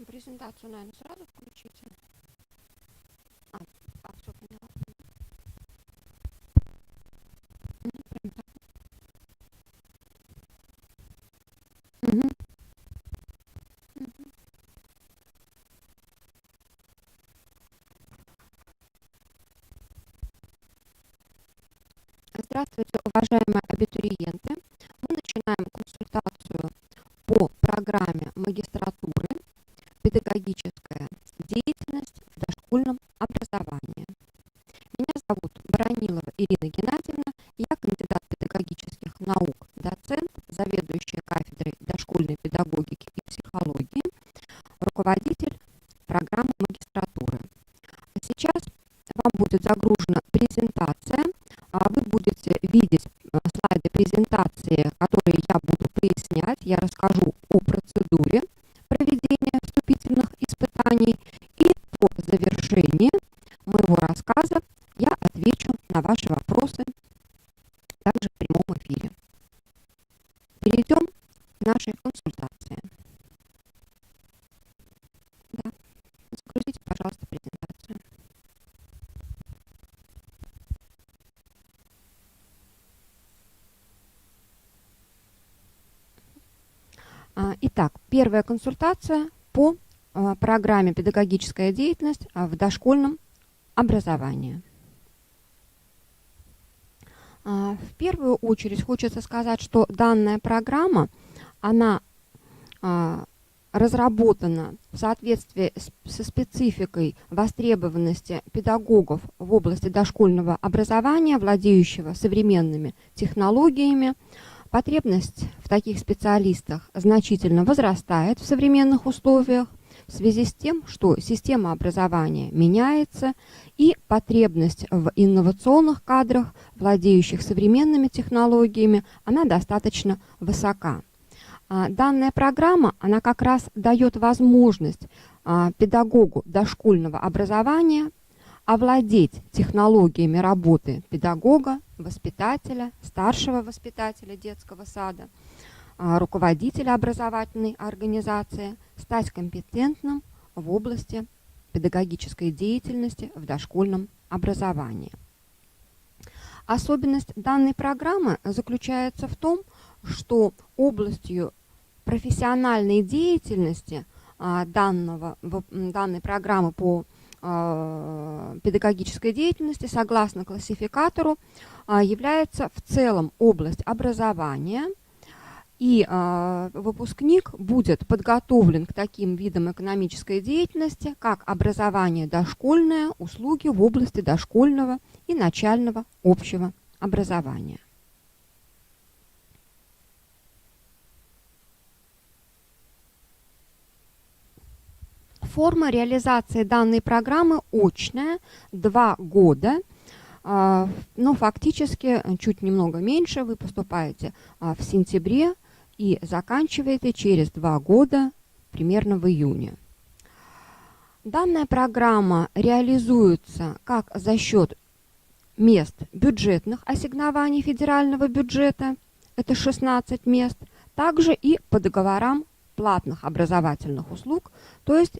Презентацию, наверное, сразу включите. Все поняла. Мгм. Мгм. Здравствуйте, уважаемые абитуриенты. Мы начинаем консультацию по программе магистратуры «Педагогическая деятельность в дошкольном образовании». Меня зовут Баранилова Ирина Геннадьевна, я кандидат педагогических наук, доцент, заведующая кафедрой дошкольной педагогики и психологии, руководитель программы магистратуры. Сейчас вам будет загружена презентация, вы будете видеть слайды презентации, которые я буду пояснять. Я расскажу о процедуре проведения вступительных испытаний, и по завершении моего рассказа я отвечу на ваши вопросы также в прямом эфире. Перейдем к нашей консультации. Да. Загрузите, пожалуйста, презентацию. Итак, первая консультация по программе «Педагогическая деятельность в дошкольном образовании». В первую очередь хочется сказать, что данная программа, она разработана в соответствии со спецификой востребованности педагогов в области дошкольного образования, владеющего современными технологиями. Потребность в таких специалистах значительно возрастает в современных условиях в связи с тем, что система образования меняется, и потребность в инновационных кадрах, владеющих современными технологиями, она достаточно высока. Данная программа, она как раз дает возможность педагогу дошкольного образования овладеть технологиями работы педагога, воспитателя, старшего воспитателя детского сада, руководителя образовательной организации, стать компетентным в области педагогической деятельности в дошкольном образовании. Особенность данной программы заключается в том, что областью профессиональной деятельности данной программы по педагогической деятельности согласно классификатору является в целом область образования, и выпускник будет подготовлен к таким видам экономической деятельности, как образование дошкольное, услуги в области дошкольного и начального общего образования. Форма реализации данной программы очная, 2 года, но фактически чуть немного меньше. Вы поступаете в сентябре и заканчиваете через 2 года, примерно в июне. Данная программа реализуется как за счет мест бюджетных ассигнований федерального бюджета, это 16 мест, также и по договорам платных образовательных услуг, то есть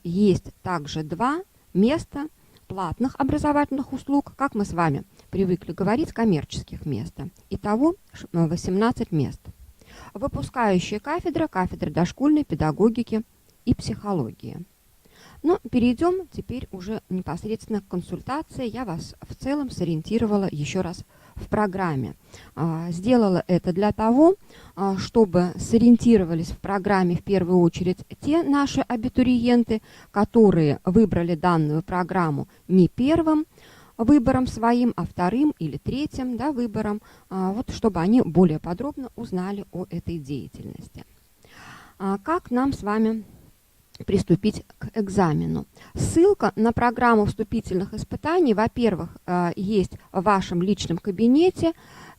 также 2 места платных образовательных услуг, как мы с вами привыкли говорить, коммерческих места. Итого 18 мест. Выпускающая кафедра, кафедра дошкольной педагогики и психологии. Но перейдем теперь уже непосредственно к консультации. Я вас в целом сориентировала еще раз в программе. Сделала это для того, чтобы сориентировались в программе в первую очередь те наши абитуриенты, которые выбрали данную программу не первым выбором своим, а вторым или третьим, да, выбором, вот, чтобы они более подробно узнали о этой деятельности. Как нам с вами приступить к экзамену? Ссылка на программу вступительных испытаний, во-первых, есть в вашем личном кабинете,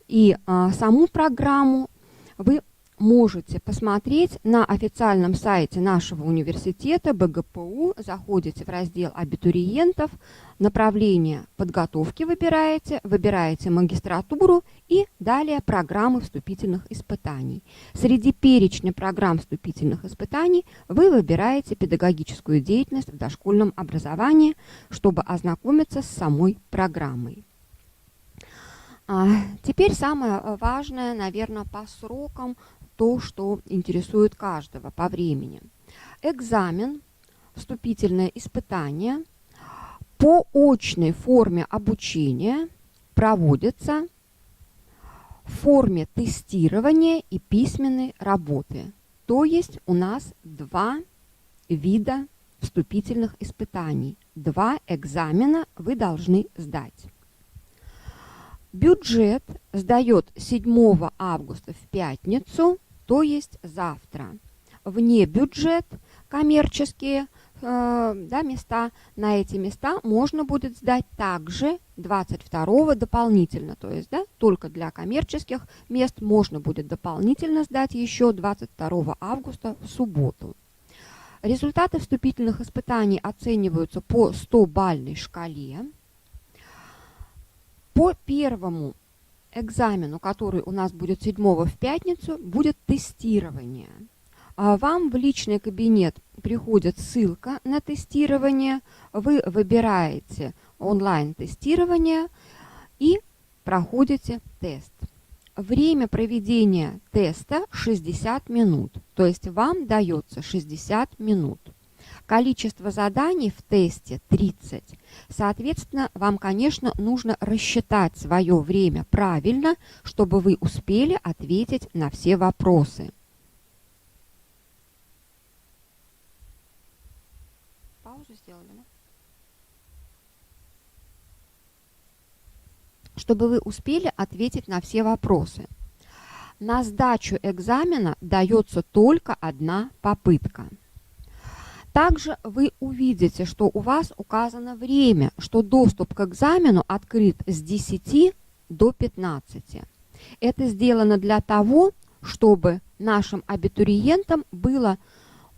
и саму программу вы можете посмотреть на официальном сайте нашего университета БГПУ. Заходите в раздел абитуриентов, направление подготовки выбираете магистратуру и далее программы вступительных испытаний. Среди перечня программ вступительных испытаний вы выбираете педагогическую деятельность в дошкольном образовании, чтобы ознакомиться с самой программой. Теперь самое важное, наверное, по срокам, то, что интересует каждого по времени. Экзамен, вступительное испытание по очной форме обучения проводится в форме тестирования и письменной работы. То есть у нас два вида вступительных испытаний. Два экзамена вы должны сдать. Бюджет сдает 7 августа в пятницу, то есть завтра. Вне бюджет, коммерческие места, на эти места можно будет сдать также 22 дополнительно. То есть только для коммерческих мест можно будет дополнительно сдать еще 22 августа в субботу. Результаты вступительных испытаний оцениваются по 100-бальной шкале. По первому экзамену, который у нас будет 7 в пятницу, будет тестирование. Вам в личный кабинет приходит ссылка на тестирование, вы выбираете онлайн-тестирование и проходите тест. Время проведения теста 60 минут, то есть вам дается 60 минут. Количество заданий в тесте 30. Соответственно, вам, конечно, нужно рассчитать свое время правильно, чтобы вы успели ответить на все вопросы. Паузу сделали, да? Чтобы вы успели ответить на все вопросы. На сдачу экзамена дается только одна попытка. Также вы увидите, что у вас указано время, что доступ к экзамену открыт с 10 до 15. Это сделано для того, чтобы нашим абитуриентам было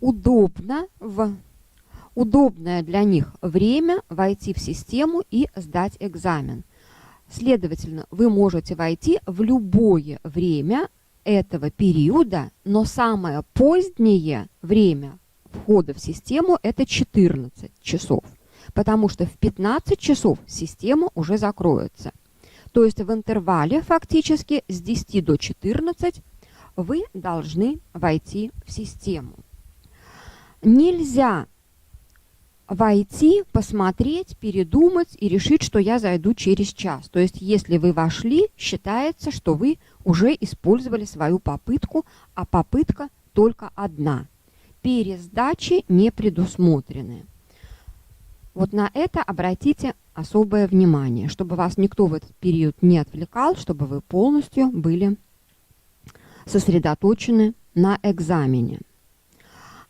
удобно в удобное для них время войти в систему и сдать экзамен. Следовательно, вы можете войти в любое время этого периода, но самое позднее время входа в систему это 14 часов, потому что в 15 часов система уже закроется. То есть в интервале фактически с 10 до 14 вы должны войти в систему. Нельзя войти, посмотреть, передумать и решить, что я зайду через час. То есть если вы вошли, считается, что вы уже использовали свою попытку, а попытка только одна. Пересдачи не предусмотрены. Вот на это обратите особое внимание, чтобы вас никто в этот период не отвлекал, чтобы вы полностью были сосредоточены на экзамене.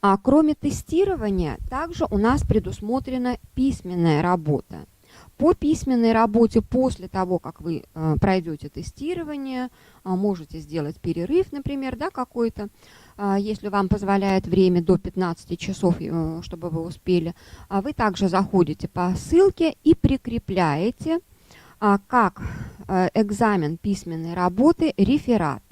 А кроме тестирования, также у нас предусмотрена письменная работа. По письменной работе после того, как вы пройдете тестирование, можете сделать перерыв, например, какой-то, если вам позволяет время до 15 часов, чтобы вы успели. Вы также заходите по ссылке и прикрепляете как экзамен письменной работы реферат.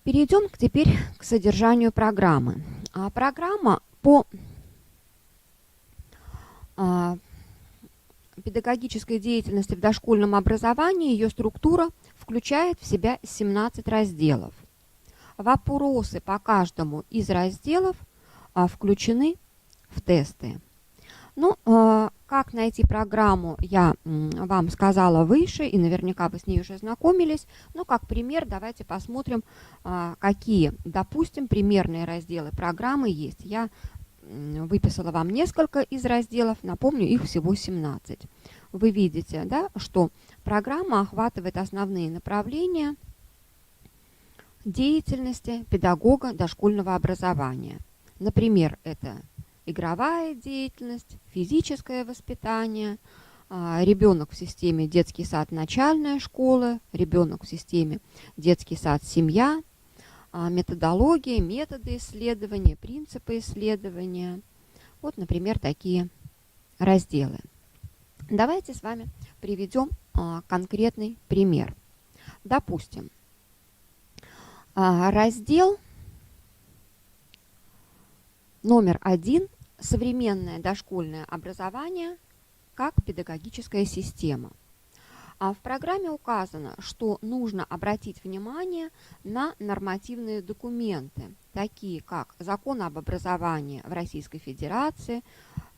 Перейдем теперь к содержанию программы. Программа по педагогической деятельности в дошкольном образовании, ее структура включает в себя 17 разделов. Вопросы по каждому из разделов включены в тесты. Как найти программу, я вам сказала выше, и наверняка вы с ней уже знакомились. Но как пример давайте посмотрим, какие, допустим, примерные разделы программы есть. Я выписала вам несколько из разделов, напомню, их всего 17. Вы видите, что программа охватывает основные направления деятельности педагога дошкольного образования. Например, это игровая деятельность, физическое воспитание, ребенок в системе детский сад, начальная школа, ребенок в системе детский сад, семья, методология, методы исследования, принципы исследования. Вот, например, такие разделы. Давайте с вами приведем конкретный пример. Допустим, раздел номер 1 «Современное дошкольное образование как педагогическая система». В программе указано, что нужно обратить внимание на нормативные документы, такие как Закон об образовании в Российской Федерации,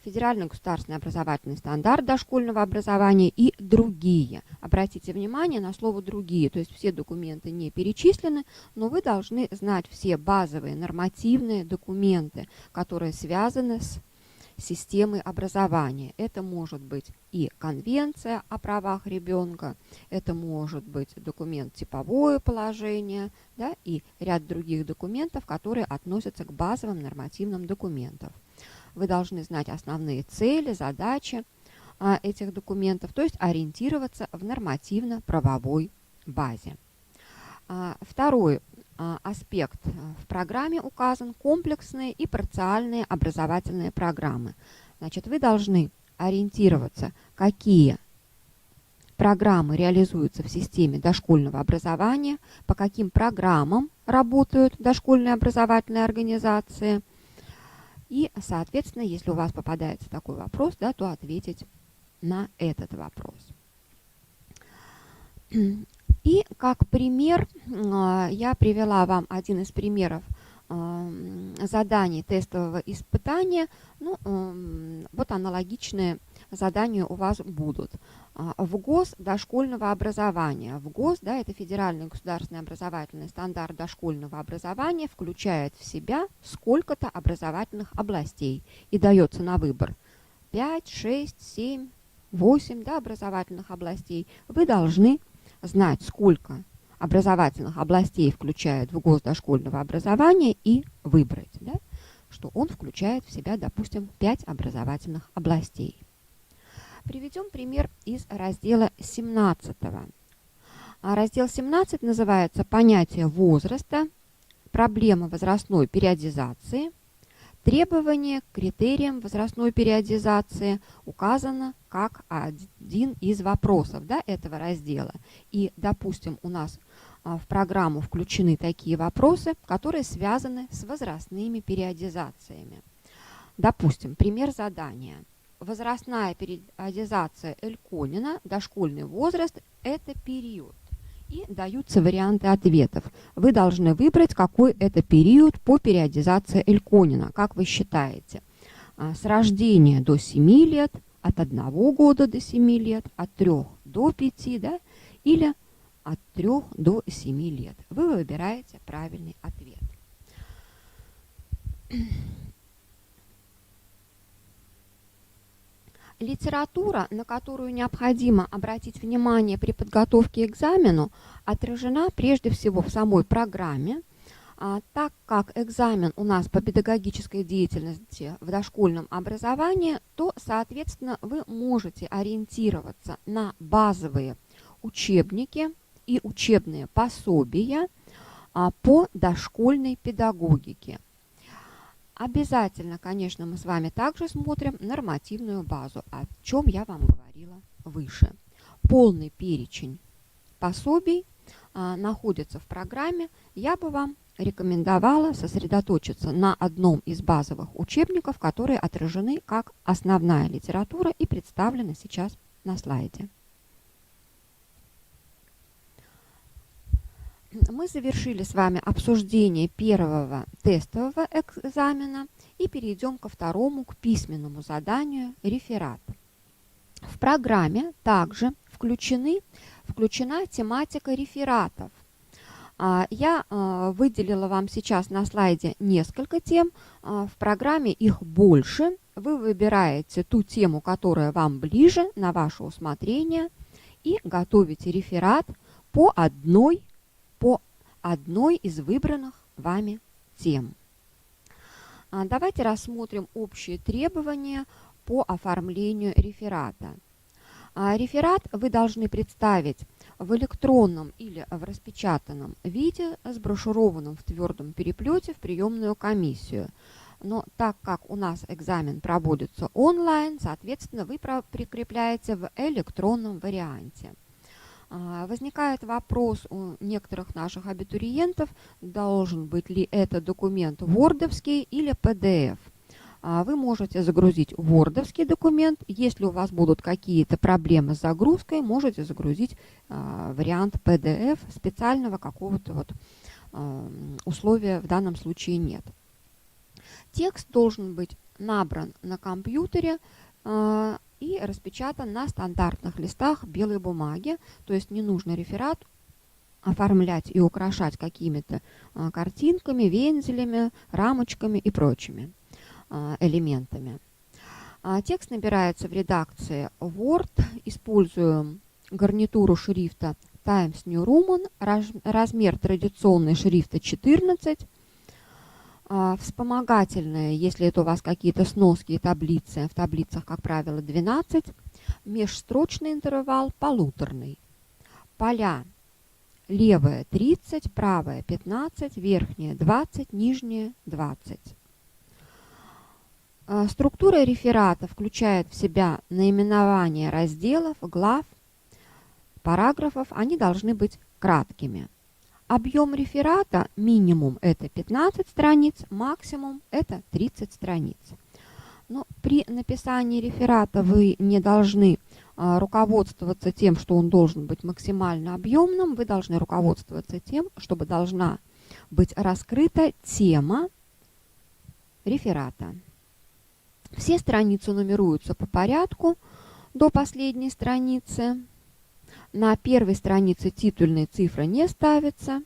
Федеральный государственный образовательный стандарт дошкольного образования и другие. Обратите внимание на слово «другие», то есть все документы не перечислены, но вы должны знать все базовые нормативные документы, которые связаны с системой образования. Это может быть и конвенция о правах ребенка, это может быть документ типовое положение, да, и ряд других документов, которые относятся к базовым нормативным документам. Вы должны знать основные цели, задачи этих документов, то есть ориентироваться в нормативно-правовой базе. Второй аспект в программе указан: комплексные и парциальные образовательные программы. Значит, вы должны ориентироваться, какие программы реализуются в системе дошкольного образования, по каким программам работают дошкольные образовательные организации. И, соответственно, если у вас попадается такой вопрос, да, то ответить на этот вопрос. И как пример я привела вам один из примеров заданий тестового испытания. Ну, вот аналогичные задания у вас будут. ВГОС дошкольного образования. ВГОС, да, это Федеральный государственный образовательный стандарт дошкольного образования, включает в себя сколько-то образовательных областей и дается на выбор 5, 6, 7, 8, да, образовательных областей. Вы должны знать, сколько образовательных областей включает ВГОС дошкольного образования, и выбрать, да, что он включает в себя, допустим, 5 образовательных областей. Приведем пример из раздела 17. Раздел 17 называется «Понятие возраста, проблема возрастной периодизации». Требование к критериям возрастной периодизации указано как один из вопросов, да, этого раздела. И, допустим, у нас в программу включены такие вопросы, которые связаны с возрастными периодизациями. Допустим, пример задания. Возрастная периодизация Эльконина, дошкольный возраст – это период. И даются варианты ответов. Вы должны выбрать, какой это период по периодизации Эльконина. Как вы считаете? С рождения до 7 лет, от 1 года до 7 лет, от 3 до 5, да? Или от 3 до 7 лет. Вы выбираете правильный ответ. Литература, на которую необходимо обратить внимание при подготовке к экзамену, отражена прежде всего в самой программе. Так как экзамен у нас по педагогической деятельности в дошкольном образовании, то, соответственно, вы можете ориентироваться на базовые учебники и учебные пособия по дошкольной педагогике. Обязательно, конечно, мы с вами также смотрим нормативную базу, о чем я вам говорила выше. Полный перечень пособий находится в программе. Я бы вам рекомендовала сосредоточиться на одном из базовых учебников, которые отражены как основная литература и представлены сейчас на слайде. Мы завершили с вами обсуждение первого тестового экзамена и перейдем ко второму, к письменному заданию «Реферат». В программе также включена тематика рефератов. Я выделила вам сейчас на слайде несколько тем. В программе их больше. Вы выбираете ту тему, которая вам ближе, на ваше усмотрение, и готовите реферат по одной из выбранных вами тем. Давайте рассмотрим общие требования по оформлению реферата. Реферат вы должны представить в электронном или в распечатанном виде, сброшурованном в твердом переплете в приемную комиссию. Но так как у нас экзамен проводится онлайн, соответственно, вы прикрепляете в электронном варианте. Возникает вопрос у некоторых наших абитуриентов, должен быть ли это документ wordовский или PDF. Вы можете загрузить wordовский документ. Если у вас будут какие-то проблемы с загрузкой, можете загрузить вариант PDF. Специального какого-то вот условия в данном случае нет. Текст должен быть набран на компьютере и распечатан на стандартных листах белой бумаги. То есть не нужно реферат оформлять и украшать какими-то картинками, вензелями, рамочками и прочими элементами. Текст набирается в редакции Word. Используем гарнитуру шрифта Times New Roman. Размер традиционный шрифта 14. Вспомогательные, если это у вас какие-то сноски и таблицы, в таблицах, как правило, 12. Межстрочный интервал полуторный. Поля левая 30, правая 15, верхняя 20, нижняя 20. Структура реферата включает в себя наименования разделов, глав, параграфов. Они должны быть краткими. Объем реферата минимум это 15 страниц, максимум это 30 страниц. Но при написании реферата вы не должны руководствоваться тем, что он должен быть максимально объемным. Вы должны руководствоваться тем, чтобы должна быть раскрыта тема реферата. Все страницы нумеруются по порядку до последней страницы. На первой странице титульная цифра не ставится.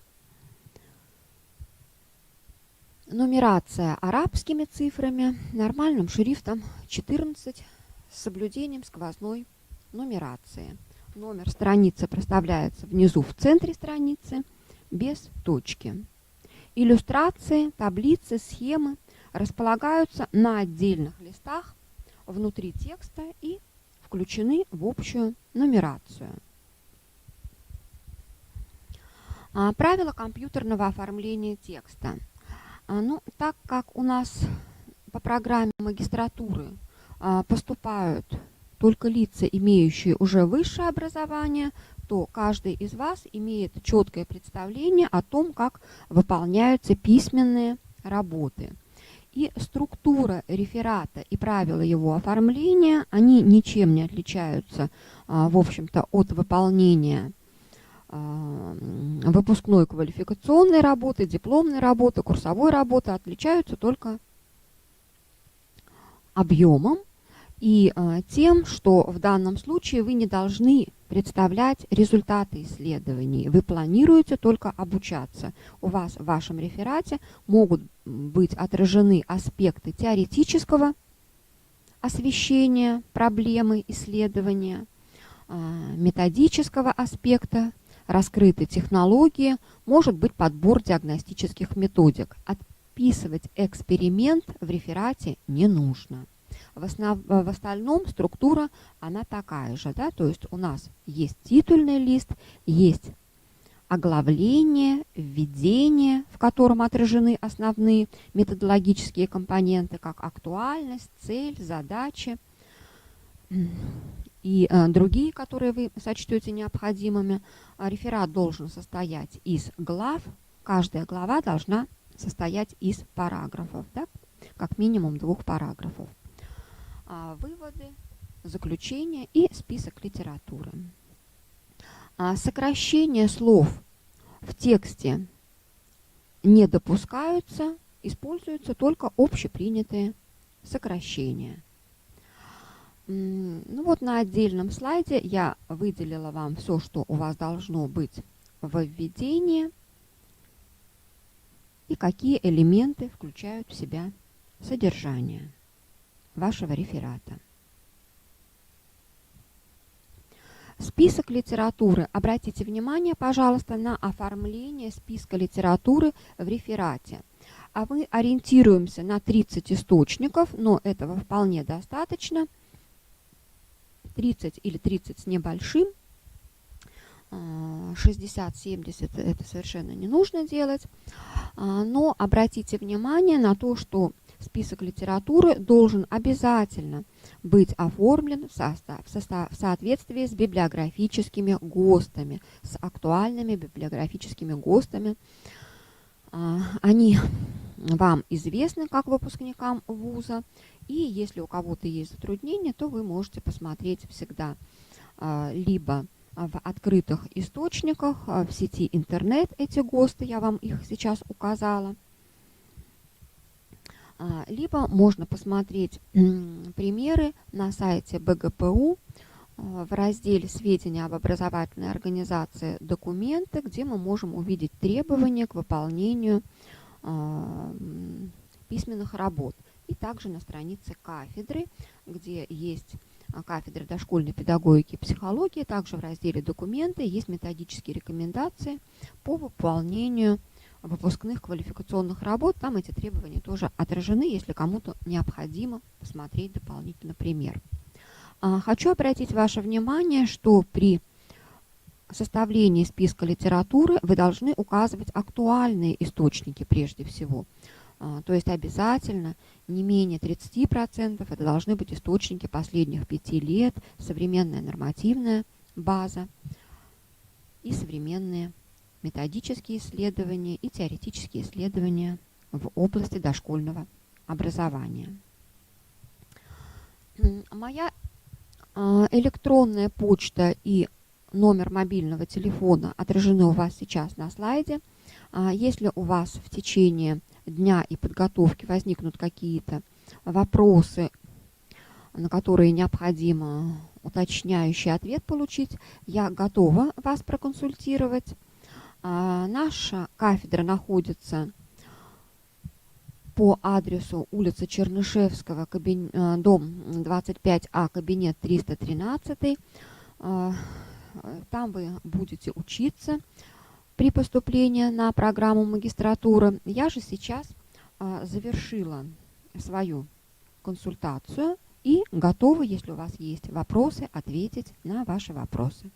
Нумерация арабскими цифрами, нормальным шрифтом 14 с соблюдением сквозной нумерации. Номер страницы проставляется внизу в центре страницы без точки. Иллюстрации, таблицы, схемы располагаются на отдельных листах внутри текста и включены в общую нумерацию. Правила компьютерного оформления текста. Так как у нас по программе магистратуры поступают только лица, имеющие уже высшее образование, то каждый из вас имеет четкое представление о том, как выполняются письменные работы. И структура реферата и правила его оформления, они ничем не отличаются, в общем-то, от выполнения выпускной квалификационной работы, дипломной работы, курсовой работы. Отличаются только объемом и тем, что в данном случае вы не должны представлять результаты исследований. Вы планируете только обучаться. У вас в вашем реферате могут быть отражены аспекты теоретического освещения проблемы исследования, методического аспекта, раскрыты технологии, может быть подбор диагностических методик. Отписывать эксперимент в реферате не нужно. В остальном структура она такая же, да? То есть у нас есть титульный лист, есть оглавление, введение, в котором отражены основные методологические компоненты, как актуальность, цель, задачи и другие, которые вы сочтете необходимыми. Реферат должен состоять из глав, каждая глава должна состоять из параграфов, да? Как минимум 2 параграфов. Выводы, заключения и список литературы. Сокращения слов в тексте не допускаются, используются только общепринятые сокращения. Ну вот на отдельном слайде я выделила вам все, что у вас должно быть во введении и какие элементы включают в себя содержание вашего реферата. Список литературы. Обратите внимание, пожалуйста, на оформление списка литературы в реферате. Мы ориентируемся на 30 источников, но этого вполне достаточно 30 или 30 с небольшим, 60-70 это совершенно не нужно делать. Но обратите внимание на то, что список литературы должен обязательно быть оформлен в соответствии с библиографическими ГОСТами, с актуальными библиографическими ГОСТами. Они вам известны как выпускникам вуза, и если у кого-то есть затруднения, то вы можете посмотреть всегда либо в открытых источниках, в сети интернет эти ГОСТы, я вам их сейчас указала, либо можно посмотреть примеры на сайте БГПУ в разделе «Сведения об образовательной организации. Документы», где мы можем увидеть требования к выполнению письменных работ. И также на странице кафедры, где есть кафедра дошкольной педагогики и психологии, также в разделе «Документы» есть методические рекомендации по выполнению выпускных квалификационных работ. Там эти требования тоже отражены, если кому-то необходимо посмотреть дополнительно пример. Хочу обратить ваше внимание, что при составлении списка литературы вы должны указывать актуальные источники прежде всего. То есть обязательно не менее 30% это должны быть источники последних 5 лет, современная нормативная база и современные методические исследования и теоретические исследования в области дошкольного образования. Моя электронная почта и номер мобильного телефона отражены у вас сейчас на слайде. Если у вас в течение дня и подготовки возникнут какие-то вопросы, на которые необходимо уточняющий ответ получить, я готова вас проконсультировать. Наша кафедра находится по адресу улица Чернышевского, дом 25А, кабинет 313. Там вы будете учиться при поступлении на программу магистратуры. Я же сейчас завершила свою консультацию и готова, если у вас есть вопросы, ответить на ваши вопросы.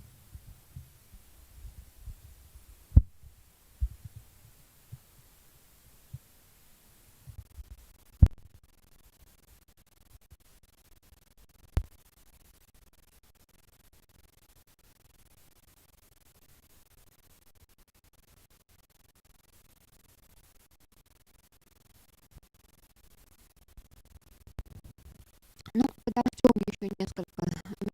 Ну, подождем еще несколько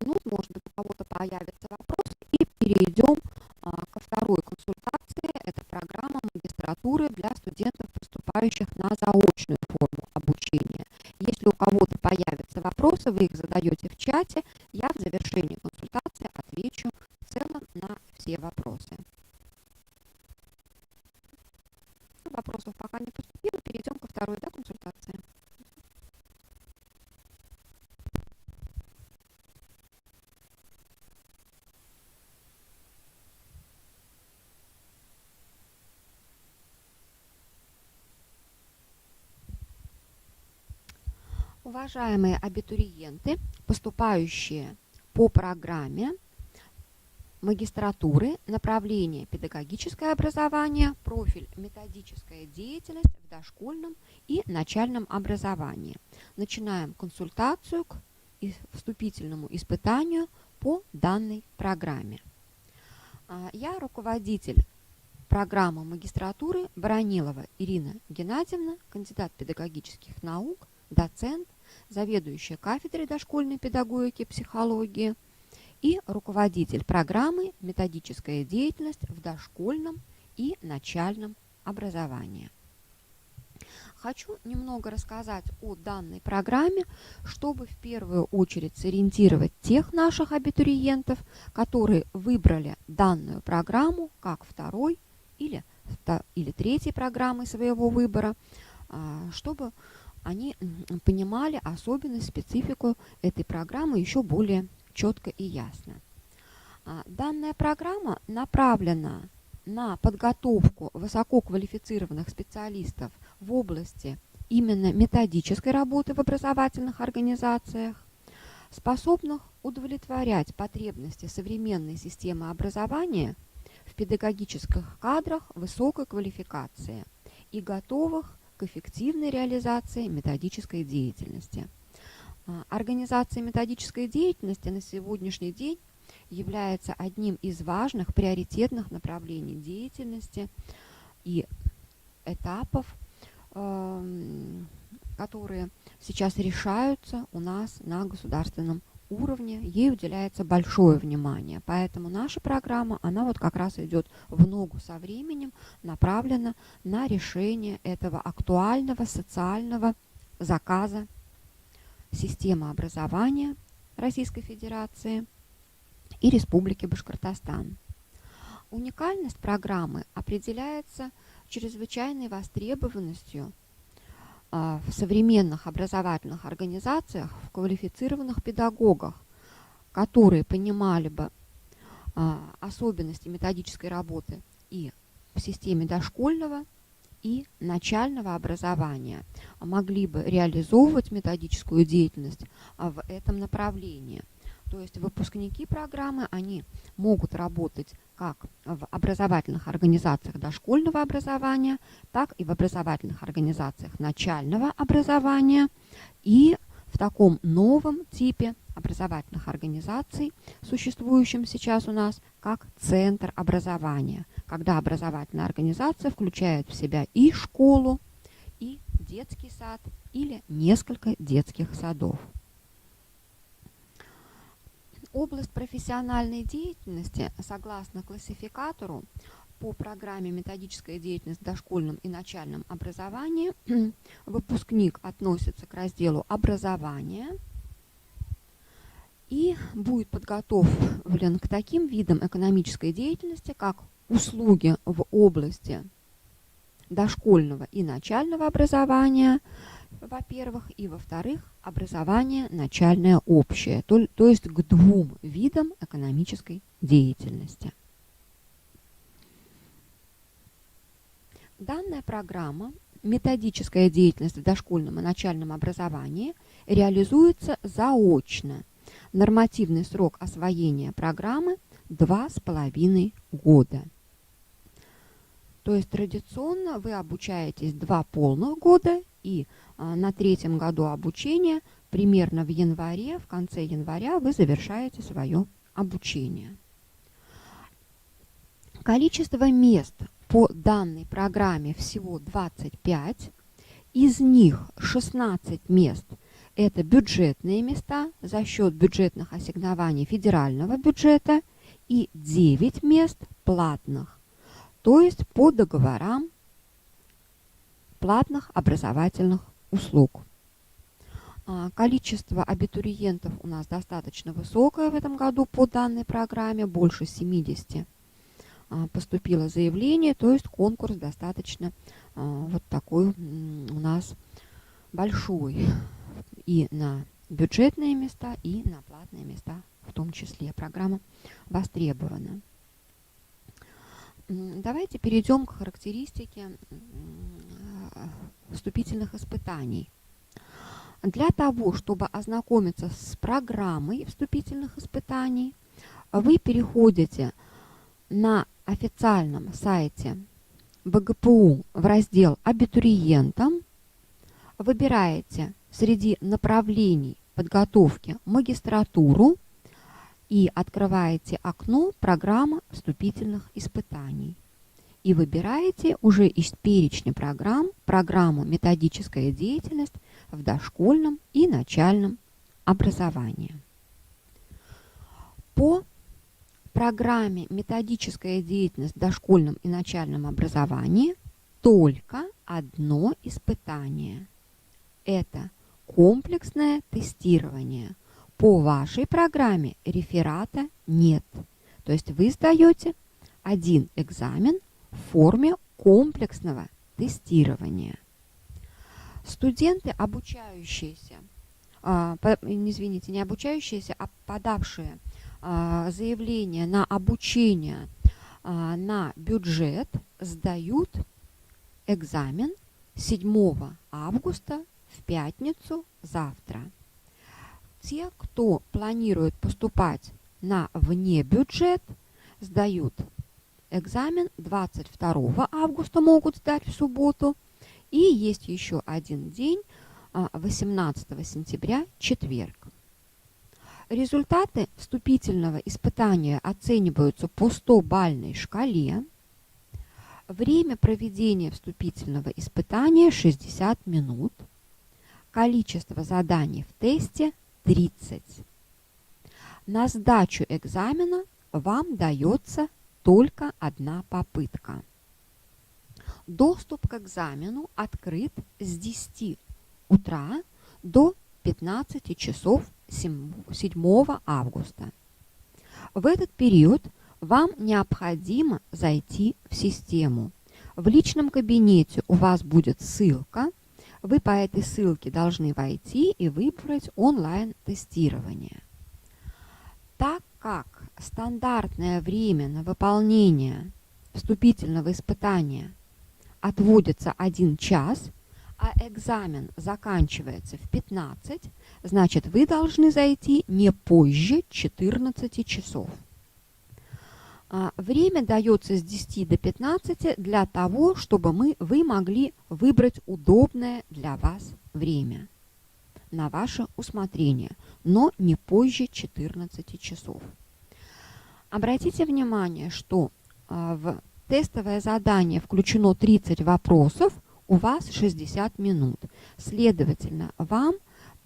минут, может быть, у кого-то появится вопрос, и перейдем ко второй консультации. Это программа магистратуры для студентов, поступающих на заочную форму обучения. Если у кого-то появятся вопросы, вы их задаете в чате, я в завершении консультации отвечу в целом на все вопросы. Вопросов пока не поступило, перейдем ко второй консультации. Уважаемые абитуриенты, поступающие по программе магистратуры, направление педагогическое образование, профиль методическая деятельность в дошкольном и начальном образовании. Начинаем консультацию к вступительному испытанию по данной программе. Я руководитель программы магистратуры Бронилова Ирина Геннадьевна, кандидат педагогических наук, доцент, заведующая кафедрой дошкольной педагогики и психологии и руководитель программы «Методическая деятельность в дошкольном и начальном образовании». Хочу немного рассказать о данной программе, чтобы в первую очередь сориентировать тех наших абитуриентов, которые выбрали данную программу как второй или третьей программой своего выбора, чтобы они понимали особенность, специфику этой программы еще более четко и ясно. Данная программа направлена на подготовку высококвалифицированных специалистов в области именно методической работы в образовательных организациях. способных удовлетворять потребности современной системы образования в педагогических кадрах высокой квалификации и готовых к эффективной реализации методической деятельности. Организация методической деятельности на сегодняшний день является одним из важных приоритетных направлений деятельности и этапов, которые сейчас решаются у нас на государственном уровне. Ей уделяется большое внимание. Поэтому наша программа, она вот как раз идет в ногу со временем, направлена на решение этого актуального социального заказа системы образования Российской Федерации и Республики Башкортостан. Уникальность программы определяется чрезвычайной востребованностью в современных образовательных организациях в квалифицированных педагогах, которые понимали бы особенности методической работы и в системе дошкольного и начального образования, могли бы реализовывать методическую деятельность в этом направлении. То есть выпускники программы, они могут работать как в образовательных организациях дошкольного образования, так и в образовательных организациях начального образования и в таком новом типе образовательных организаций, существующем сейчас у нас, как центр образования, когда образовательная организация включает в себя и школу, и детский сад или несколько детских садов. Область профессиональной деятельности, согласно классификатору, по программе «Методическая деятельность в дошкольном и начальном образовании» выпускник относится к разделу «Образование» и будет подготовлен к таким видам экономической деятельности, как услуги в области дошкольного и начального образования, во-первых, и во-вторых, образование начальное общее, то есть к двум видам экономической деятельности. Данная программа «Методическая деятельность в дошкольном и начальном образовании» реализуется заочно. Нормативный срок освоения программы 2,5 года. То есть традиционно вы обучаетесь 2 полных года, и на 3-м году обучения, примерно в конце января, вы завершаете свое обучение. Количество мест по данной программе всего 25, из них 16 мест – это бюджетные места за счет бюджетных ассигнований федерального бюджета и 9 мест платных, то есть по договорам платных образовательных услуг. Количество абитуриентов у нас достаточно высокое в этом году по данной программе, больше 70 поступило заявление, то есть конкурс достаточно вот такой у нас большой и на бюджетные места, и на платные места в том числе. Программа востребована. Давайте перейдем к характеристике вступительных испытаний. Для того, чтобы ознакомиться с программой вступительных испытаний, вы переходите на официальном сайте БГПУ в раздел «Абитуриентам», выбираете среди направлений подготовки магистратуру и открываете окно «Программа вступительных испытаний». И выбираете уже из перечня программ программу «Методическая деятельность в дошкольном и начальном образовании». По программе «Методическая деятельность в дошкольном и начальном образовании» только одно испытание. Это комплексное тестирование. По вашей программе реферата нет. То есть вы сдаете один экзамен в форме комплексного тестирования. Студенты, обучающиеся, не обучающиеся, а подавшие заявление на обучение на бюджет, сдают экзамен 7 августа в пятницу завтра. те, кто планирует поступать на внебюджет, сдают экзамен 22 августа, могут сдать в субботу. И есть еще один день, 18 сентября, четверг. Результаты вступительного испытания оцениваются по 100-бальной шкале. Время проведения вступительного испытания 60 минут. Количество заданий в тесте 30. На сдачу экзамена вам дается только одна попытка. Доступ к экзамену открыт с 10 утра до 15 часов 7 августа. В этот период вам необходимо зайти в систему. В личном кабинете у вас будет ссылка. Вы по этой ссылке должны войти и выбрать онлайн-тестирование. Так как стандартное время на выполнение вступительного испытания отводится 1 час, а экзамен заканчивается в 15, значит, вы должны зайти не позже 14 часов. Время дается с 10 до 15 для того, чтобы вы могли выбрать удобное для вас время на ваше усмотрение, но не позже 14 часов. Обратите внимание, что в тестовое задание включено 30 вопросов, у вас 60 минут. Следовательно, вам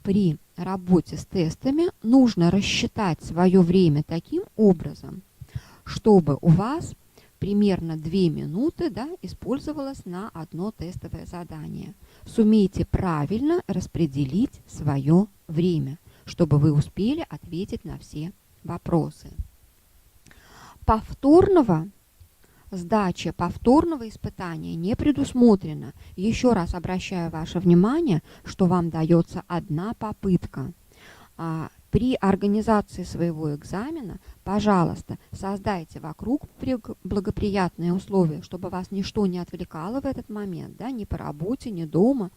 при работе с тестами нужно рассчитать свое время таким образом, чтобы у вас примерно 2 минуты, да, использовалось на одно тестовое задание. Сумейте правильно распределить свое время, чтобы вы успели ответить на все вопросы. Сдача повторного испытания не предусмотрена. Еще раз обращаю ваше внимание, что вам дается одна попытка. При организации своего экзамена, пожалуйста, создайте вокруг благоприятные условия, чтобы вас ничто не отвлекало в этот момент, да, ни по работе, ни дома,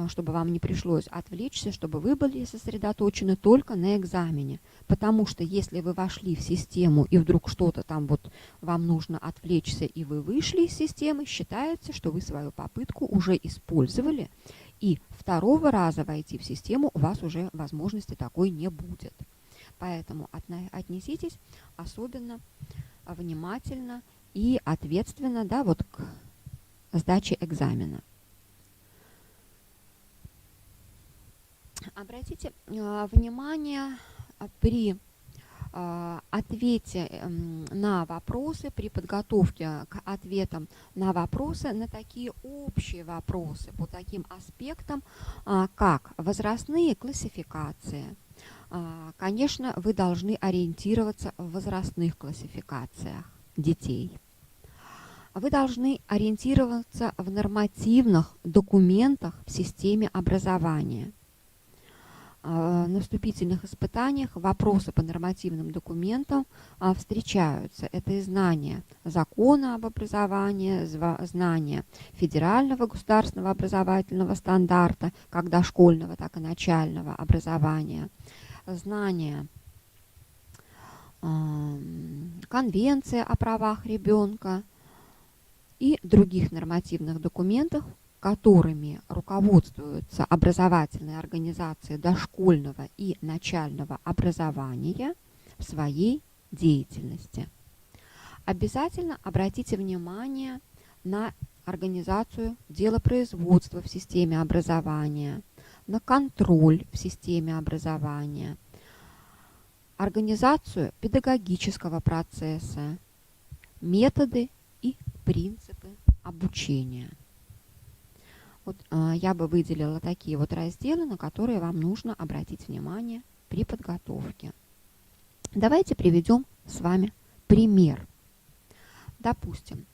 чтобы вам не пришлось отвлечься, чтобы вы были сосредоточены только на экзамене. Потому что если вы вошли в систему и вдруг что-то там вот вам нужно отвлечься и вы вышли из системы, считается, что вы свою попытку уже использовали, и второго раза войти в систему у вас уже возможности такой не будет. Поэтому отнеситесь особенно внимательно и ответственно, да, вот к сдаче экзамена. Обратите внимание при ответе на вопросы, при подготовке к ответам на вопросы, на такие общие вопросы по таким аспектам, как возрастные классификации. Конечно, вы должны ориентироваться в возрастных классификациях детей. Вы должны ориентироваться в нормативных документах в системе образования. На вступительных испытаниях вопросы по нормативным документам встречаются. Это и знание закона об образовании, знание федерального государственного образовательного стандарта, как дошкольного, так и начального образования, знание конвенции о правах ребенка и других нормативных документов, которыми руководствуются образовательные организации дошкольного и начального образования в своей деятельности. Обязательно обратите внимание на организацию делопроизводства в системе образования, на контроль в системе образования, организацию педагогического процесса, методы и принципы обучения. Вот, я бы выделила такие вот разделы, на которые вам нужно обратить внимание при подготовке. Давайте приведем с вами пример. Допустим,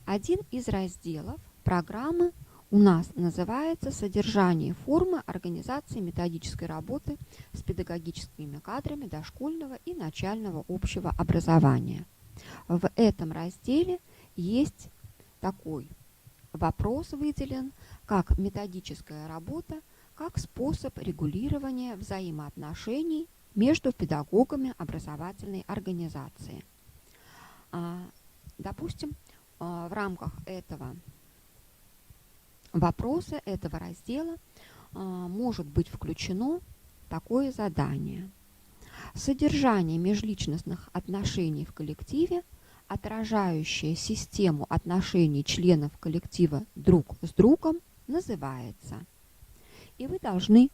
один из разделов программы у нас называется «Содержание формы организации методической работы с педагогическими кадрами дошкольного и начального общего образования». В этом разделе есть такой вопрос выделен, как методическая работа как способ регулирования взаимоотношений между педагогами образовательной организации. Допустим, в рамках этого вопроса, этого раздела может быть включено такое задание. Содержание межличностных отношений в коллективе, отражающее систему отношений членов коллектива друг с другом, называется. И вы должны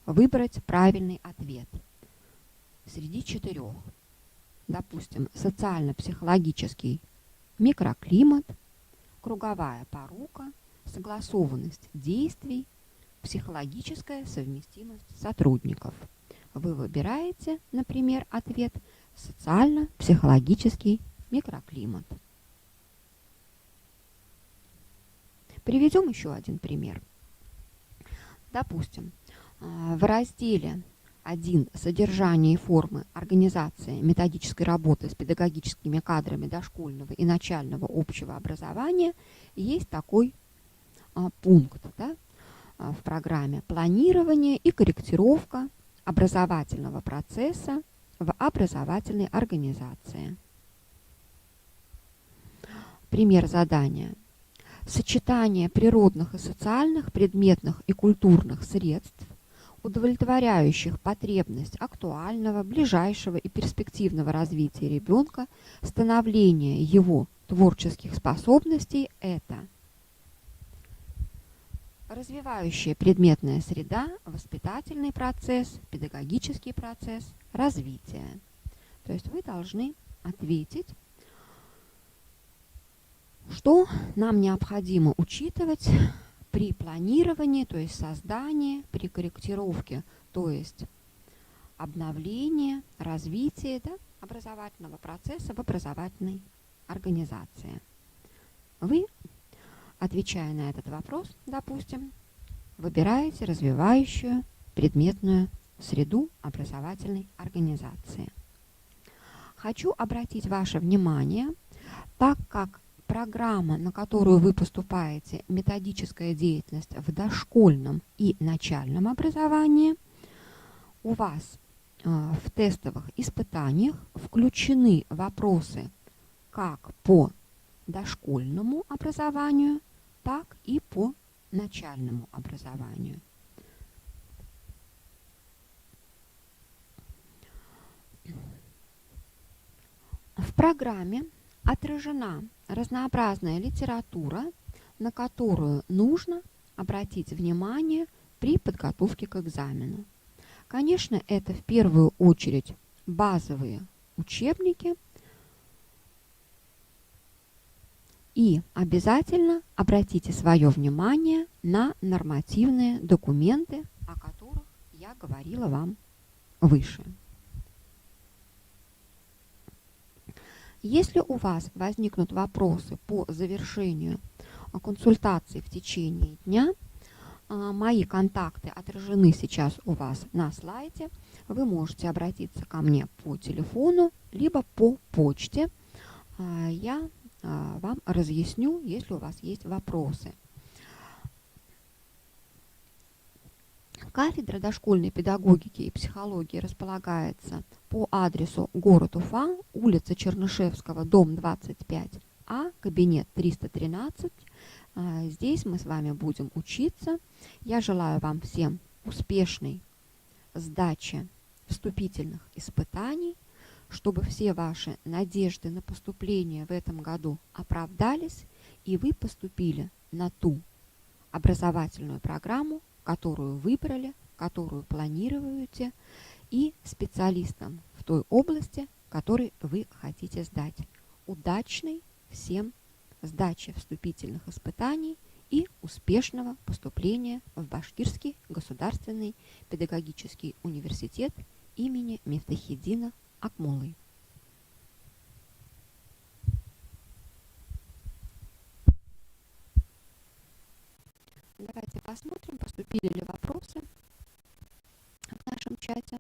выбрать правильный ответ среди 4. Допустим, социально-психологический микроклимат, круговая порука, согласованность действий, психологическая совместимость сотрудников. Вы выбираете, например, ответ социально-психологический микроклимат. Приведем еще один пример. Допустим, в разделе 1 «Содержание и формы организации методической работы с педагогическими кадрами дошкольного и начального общего образования» есть такой пункт, да, в программе: планирование и корректировка образовательного процесса в образовательной организации. Пример задания. Сочетание природных и социальных, предметных и культурных средств, удовлетворяющих потребность актуального, ближайшего и перспективного развития ребенка, становление его творческих способностей – это развивающая предметная среда, воспитательный процесс, педагогический процесс, развитие. То есть вы должны ответить, что нам необходимо учитывать при планировании, то есть создании, при корректировке, то есть обновлении, развитии, да, образовательного процесса в образовательной организации. Вы, отвечая на этот вопрос, допустим, выбираете развивающую предметную среду образовательной организации. Хочу обратить ваше внимание, так как программа, на которую вы поступаете, методическая деятельность в дошкольном и начальном образовании, у вас в тестовых испытаниях включены вопросы как по дошкольному образованию, так и по начальному образованию. В программе отражена разнообразная литература, на которую нужно обратить внимание при подготовке к экзамену. Конечно, это в первую очередь базовые учебники, и обязательно обратите свое внимание на нормативные документы, о которых я говорила вам выше. Если у вас возникнут вопросы по завершению консультации в течение дня, мои контакты отражены сейчас у вас на слайде. Вы можете обратиться ко мне по телефону, либо по почте. Я вам разъясню, если у вас есть вопросы. Кафедра дошкольной педагогики и психологии располагается по адресу город Уфа, улица Чернышевского, дом 25А, кабинет 313. Здесь мы с вами будем учиться. Я желаю вам всем успешной сдачи вступительных испытаний, чтобы все ваши надежды на поступление в этом году оправдались, и вы поступили на ту образовательную программу, которую выбрали, которую планируете, и специалистом в той области, которой вы хотите сдать. Удачной всем сдачи вступительных испытаний и успешного поступления в Башкирский государственный педагогический университет имени Мифтахиддина Акмуллы. Давайте посмотрим, поступили ли вопросы в нашем чате.